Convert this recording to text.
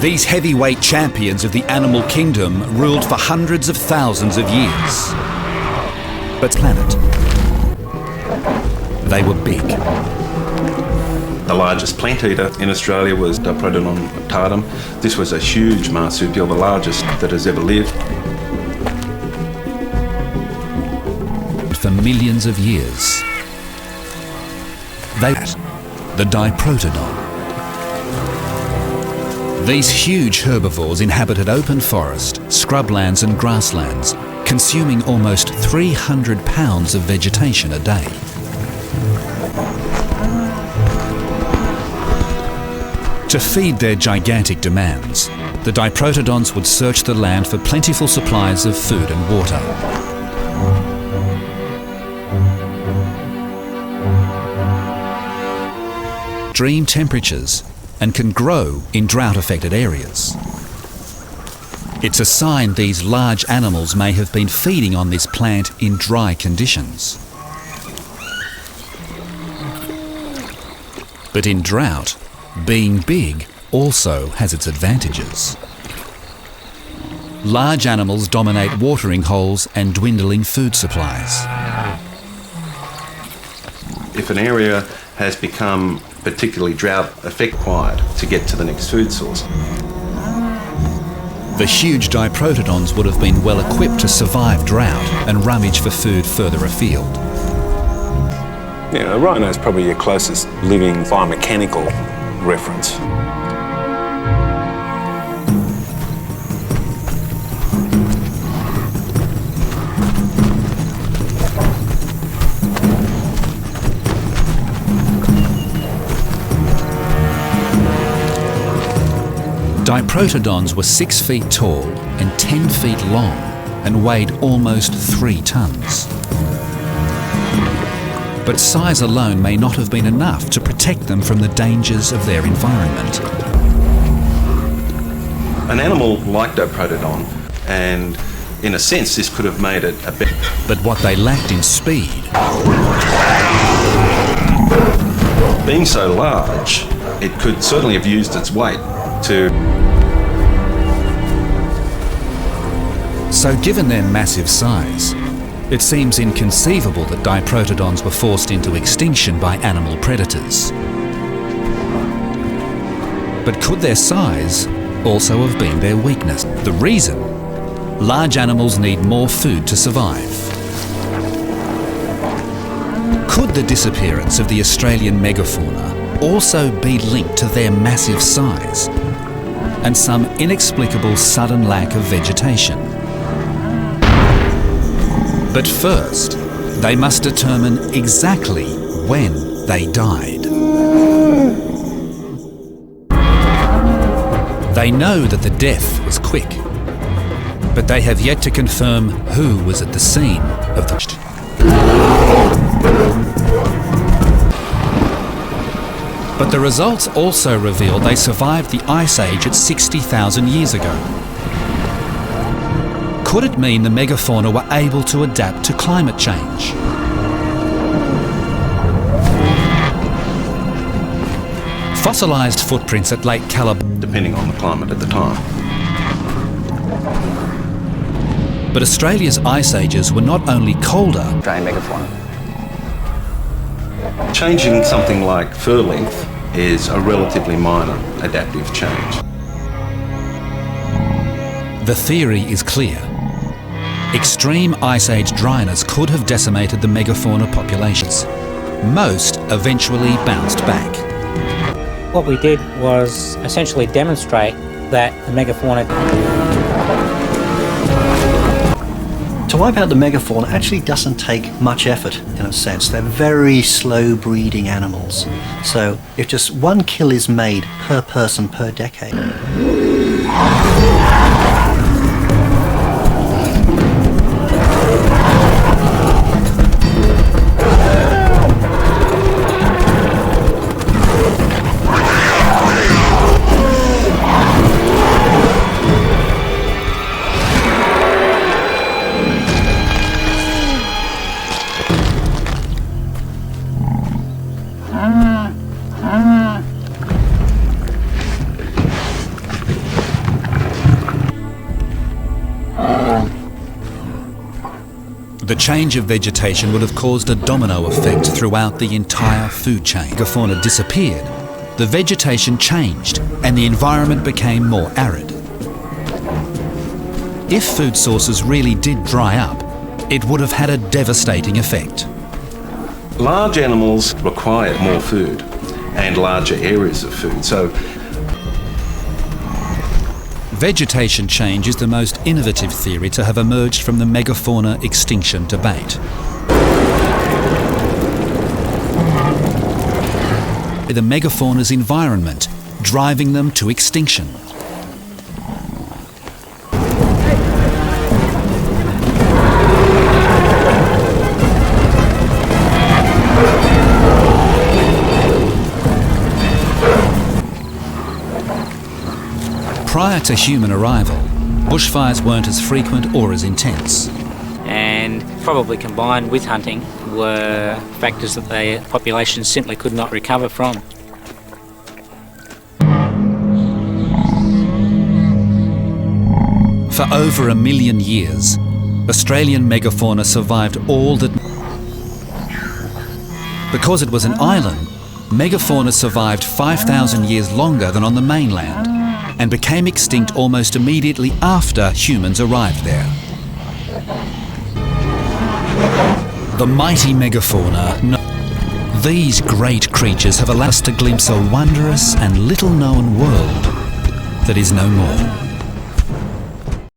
These heavyweight champions of the animal kingdom ruled for hundreds of thousands of years. But planet, they were big. The largest plant eater in Australia was diprotodon tardum. This was a huge marsupial, the largest that has ever lived. For millions of years, the diprotodon. These huge herbivores inhabited open forest, scrublands and grasslands, consuming almost 300 pounds of vegetation a day. To feed their gigantic demands, the diprotodons would search the land for plentiful supplies of food and water. Extreme temperatures and can grow in drought-affected areas. It's a sign these large animals may have been feeding on this plant in dry conditions. But in drought, being big also has its advantages. Large animals dominate watering holes and dwindling food supplies. If an area has become particularly drought required to get to the next food source. The huge diprotodons would have been well equipped to survive drought and rummage for food further afield. Yeah, a rhino is probably your closest living biomechanical reference. Diprotodons were 6 feet tall and 10 feet long and weighed almost 3 tons. But size alone may not have been enough to protect them from the dangers of their environment. An animal like diprotodon, and in a sense this could have made it a better. But what they lacked in speed. Being so large, it could certainly have used its weight to. So given their massive size, it seems inconceivable that diprotodons were forced into extinction by animal predators. But could their size also have been their weakness? The reason? Large animals need more food to survive. Could the disappearance of the Australian megafauna also be linked to their massive size and some inexplicable sudden lack of vegetation? But first, they must determine exactly when they died. They know that the death was quick, but they have yet to confirm who was at the scene of the... But the results also reveal they survived the Ice Age at 60,000 years ago. Could it mean the megafauna were able to adapt to climate change? Fossilised footprints at Lake Calabar, depending on the climate at the time. But Australia's ice ages were not only colder. Australian megafauna. Changing something like fur length is a relatively minor adaptive change. The theory is clear. Extreme Ice Age dryness could have decimated the megafauna populations. Most eventually bounced back. What we did was essentially demonstrate that the megafauna... To wipe out the megafauna actually doesn't take much effort, in a sense. They're very slow breeding animals. So if just one kill is made per person per decade. The change of vegetation would have caused a domino effect throughout the entire food chain. Megafauna disappeared, the vegetation changed, and the environment became more arid. If food sources really did dry up, it would have had a devastating effect. Large animals require more food and larger areas of food. So Vegetation change is the most innovative theory to have emerged from the megafauna extinction debate. The megafauna's environment, driving them to extinction. Prior to human arrival, bushfires weren't as frequent or as intense. And probably combined with hunting were factors that the population simply could not recover from. For over 1 million years, Australian megafauna survived all that. Because it was an island, megafauna survived 5,000 years longer than on the mainland, and became extinct almost immediately after humans arrived there. The mighty megafauna. These great creatures have allowed us to glimpse a wondrous and little-known world that is no more.